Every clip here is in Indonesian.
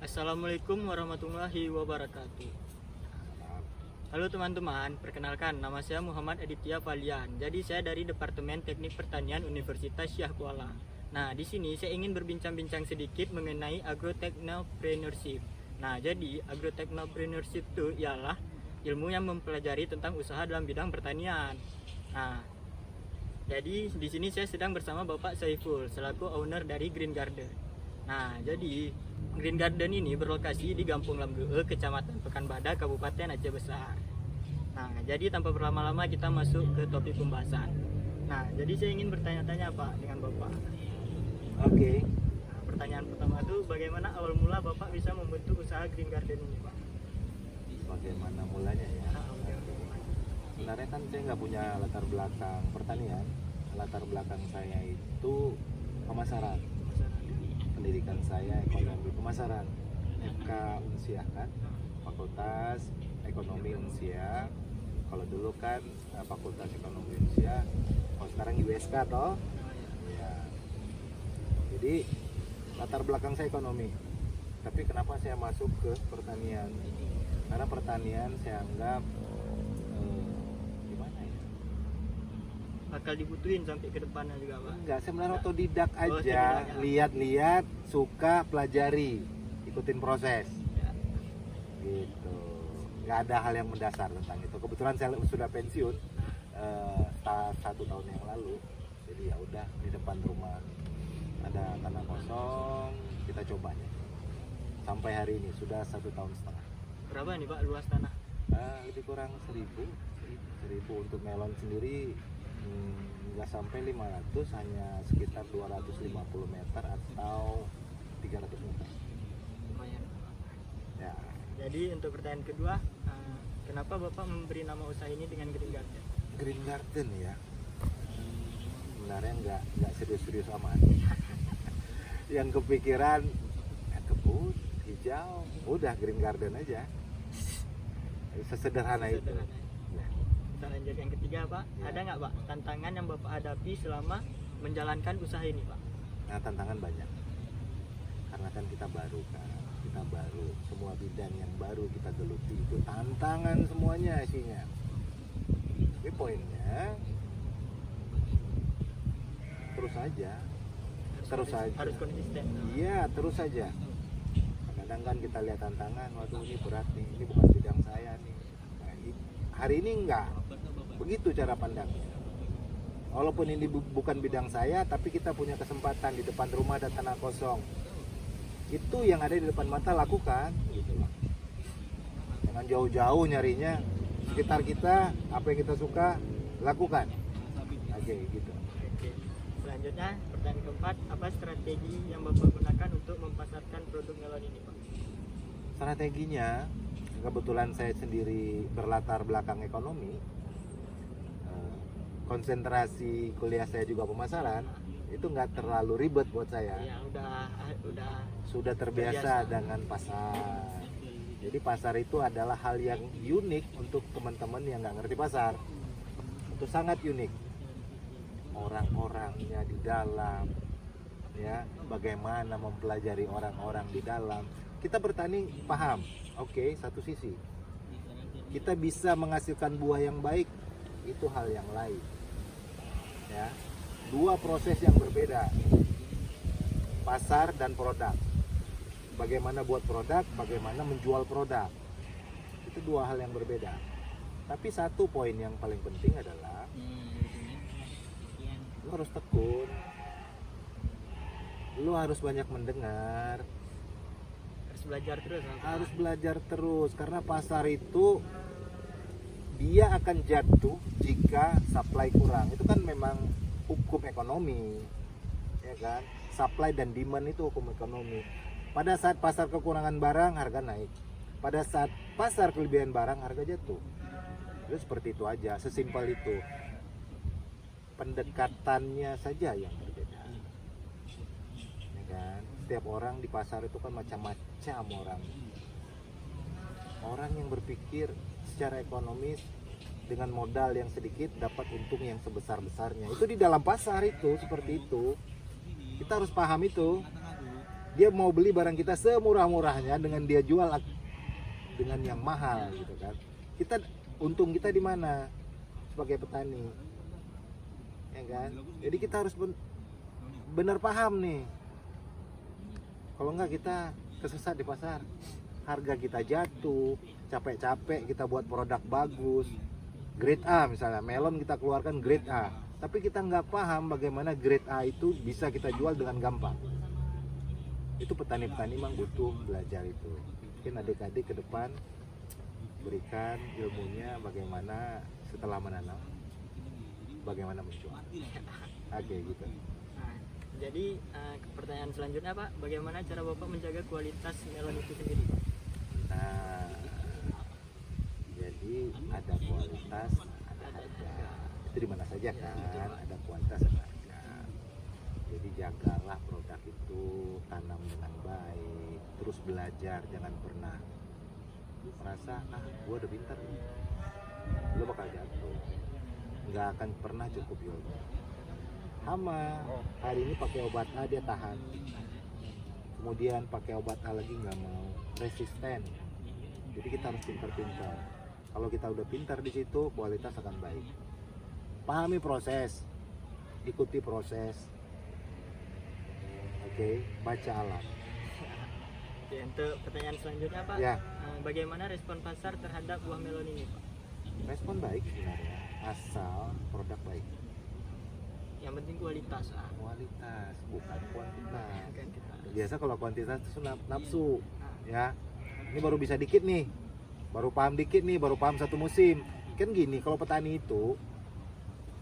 Assalamualaikum warahmatullahi wabarakatuh. Halo teman-teman, perkenalkan nama saya Muhammad Aditya Valian. Jadi saya dari Departemen Teknik Pertanian Universitas Syah Kuala. Nah, di sini saya ingin berbincang-bincang sedikit mengenai agrotechnopreneurship. Nah, jadi agrotechnopreneurship itu ialah ilmu yang mempelajari tentang usaha dalam bidang pertanian. Nah, jadi di sini saya sedang bersama Bapak Saiful selaku owner dari Green Garden. Nah, jadi Green Garden ini berlokasi di Gampung Lamdue, Kecamatan Pekanbadak, Kabupaten Aceh Besar. Nah, jadi tanpa berlama-lama kita masuk ke topik pembahasan. Nah, jadi saya ingin bertanya-tanya Pak dengan Bapak. Oke. Nah, pertanyaan pertama itu bagaimana awal mula Bapak bisa membentuk usaha Green Garden ini Pak? Bagaimana mulanya ya? Nah, oke. Sebenarnya kan saya nggak punya latar belakang pertanian. Latar belakang saya itu pemasaran. Pendidikan saya ekonomi pemasaran. FK Unsiah kan, Fakultas Ekonomi Unsiah. Kalau dulu kan Fakultas Ekonomi Unsiah. Kalau sekarang USK toh. Ya. Jadi latar belakang saya ekonomi. Tapi kenapa saya masuk ke pertanian? Karena pertanian saya anggap gimana ya? Bakal dibutuhin sampai ke depannya juga Pak? Enggak, sebenarnya otodidak aja, otodidak, ya. lihat-lihat, suka, pelajari, ikutin proses, Ya. gitu. Nggak ada hal yang mendasar tentang itu. Kebetulan saya sudah pensiun 1 tahun yang lalu, jadi ya udah di depan rumah ada tanah kosong, kita coba ya. Sampai hari ini sudah 1,5 tahun. Berapa nih Pak luas tanah? Lebih kurang 1.000 untuk melon sendiri nggak sampai 500, hanya sekitar 250 meter atau 300 meter Lumayan. ya. Jadi untuk pertanyaan kedua, kenapa Bapak memberi nama usaha ini dengan Green Garden? Green Garden ya, sebenarnya nggak serius-serius amat. Yang kepikiran kebun hijau, udah Green Garden aja, sesederhana itu. Kita lanjut yang ketiga Pak, Ya. ada nggak Pak tantangan yang Bapak hadapi selama menjalankan usaha ini Pak? Nah, tantangan banyak karena kan kita baru, semua bidang yang baru kita geluti itu tantangan semuanya isinya. Tapi poinnya terus aja. Harus konsisten. Iya, terus saja. Kadang kan kita lihat tantangan, waduh ini berat nih, ini bukan bidang saya nih. Nah, hari ini enggak begitu cara pandangnya. Walaupun ini bukan bidang saya, tapi kita punya kesempatan di depan rumah ada tanah kosong. Itu yang ada di depan mata lakukan, gitu loh. Jangan jauh-jauh nyarinya, sekitar kita, apa yang kita suka lakukan. Oke, gitu. Oke. Selanjutnya pertanyaan keempat, apa strategi yang Bapak gunakan untuk memasarkan produk melon ini Pak? Strateginya, kebetulan saya sendiri berlatar belakang ekonomi, konsentrasi kuliah saya juga pemasaran, itu nggak terlalu ribet buat saya. Ya udah Sudah terbiasa dengan pasar. Jadi pasar itu adalah hal yang unik untuk teman-teman yang nggak ngerti pasar. Itu sangat unik. Orang-orangnya di dalam, ya, bagaimana mempelajari orang-orang di dalam. Kita bertani paham, oke, satu sisi. Kita bisa menghasilkan buah yang baik, itu hal yang lain. Ya, dua proses yang berbeda, pasar dan produk. Bagaimana buat produk, bagaimana menjual produk, itu dua hal yang berbeda. Tapi satu poin yang paling penting adalah lu harus tekun, lu harus banyak mendengar, harus belajar terus, karena pasar itu dia akan jatuh jika supply kurang. Itu kan memang hukum ekonomi, ya kan? Supply dan demand itu hukum ekonomi. Pada saat pasar kekurangan barang, harga naik. Pada saat pasar kelebihan barang, harga jatuh. Itu seperti itu aja, sesimpel itu. Pendekatannya saja yang berbeda, ya kan? Setiap orang di pasar itu kan macam-macam orang. Orang yang berpikir secara ekonomis dengan modal yang sedikit dapat untung yang sebesar-besarnya. Itu di dalam pasar itu seperti itu. Kita harus paham itu. dia mau beli barang kita semurah-murahnya dengan dia jual dengan yang mahal gitu kan. Untung kita di mana sebagai petani, ya kan? Jadi kita harus benar paham nih. Kalau enggak kita kesesat di pasar, harga kita jatuh, capek-capek kita buat produk bagus, grade A misalnya, melon kita keluarkan grade A, tapi kita nggak paham bagaimana grade A itu bisa kita jual dengan gampang. Itu petani-petani memang butuh belajar itu. Mungkin adik-adik ke depan berikan ilmunya bagaimana setelah menanam, bagaimana menjual. Oke, gitu. Nah, jadi pertanyaan selanjutnya Pak, bagaimana cara Bapak menjaga kualitas melon itu sendiri Pak? Nah, jadi ada kualitas, ada harga. Itu di mana saja kan, ada kualitas, ada harga. Jadi jagalah produk itu, tanam dengan baik, terus belajar, jangan pernah merasa gua udah pintar nih, lo bakal jatuh, nggak akan pernah cukup ilmu. Hama hari ini pakai obat A dia tahan, kemudian pakai obat A lagi nggak mau, resisten. Jadi kita harus pintar-pintar. Kalau kita udah pintar di situ, kualitas akan baik. Pahami proses, ikuti proses, oke, baca alam. Oke, untuk pertanyaan selanjutnya Pak, Ya. Bagaimana respon pasar terhadap buah melon ini Pak? Respon baik sebenarnya, asal produk baik. Yang penting kualitas Pak. Kualitas, bukan kuantitas. Kan kita harus- Biasa kalau kuantitas itu nafsu, ya. Ini baru bisa dikit nih, baru paham dikit nih, baru paham satu musim. Kan gini, kalau petani itu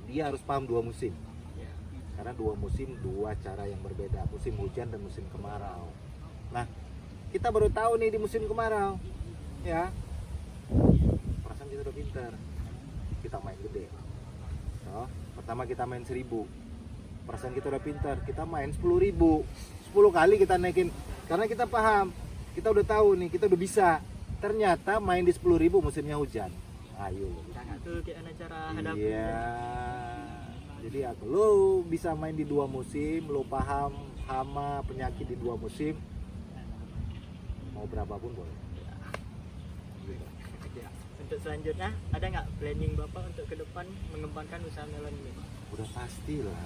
dia harus paham 2 musim. Ya. Karena 2 musim, 2 cara yang berbeda, musim hujan dan musim kemarau. Nah, kita baru tahu nih di musim kemarau, ya. Perasaan kita udah pintar, kita main gede. So, pertama kita main 1000, perasaan kita udah pintar, kita main 10.000, 10 kali kita naikin. Karena kita paham, kita udah tahu nih, kita udah bisa. Ternyata main di 10.000 musimnya hujan. Ayo. Kita nggak tahu gimana cara hadapi. Iya. Jadi ya, lo bisa main di 2 musim, lo paham hama penyakit di 2 musim, mau berapapun boleh. Gitu. Ya. Untuk selanjutnya, ada nggak planning Bapak untuk ke depan mengembangkan usaha melon ini Pak? Udah pastilah,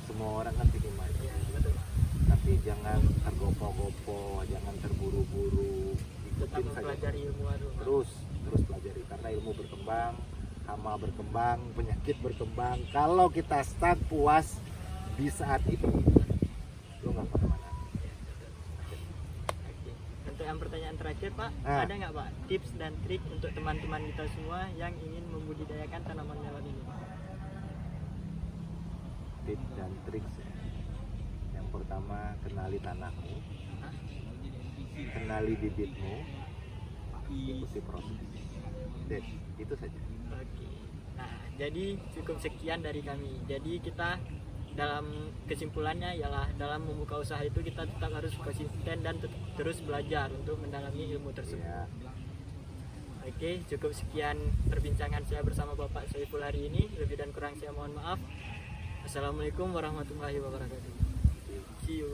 semua orang kan bikin maju. Ya, betul Pak. Tapi jangan tergopoh-gopoh, jangan terburu-buru, Tetap ikutin saja. mempelajari ilmu baru Pak. Terus pelajari, karena ilmu berkembang, hama berkembang, penyakit berkembang. Kalau kita stuck puas di saat ini, lo nggak kemana-mana. Oke. Untuk yang pertanyaan terakhir Pak, Ah. ada nggak Pak tips dan trik untuk teman-teman kita semua yang ingin membudidayakan tanaman melon ini Pak? Tips dan trik. Yang pertama, kenali tanahmu, Hah? kenali bibitmu, ikuti proses. Itu saja. Oke. Nah, jadi cukup sekian dari kami. Jadi kita dalam kesimpulannya ialah dalam membuka usaha itu kita tetap harus konsisten dan terus belajar untuk mendalami ilmu tersebut. Ya, Oke, cukup sekian perbincangan saya bersama Bapak Soiful hari ini. Lebih dan kurang saya mohon maaf. Assalamualaikum warahmatullahi wabarakatuh. See you.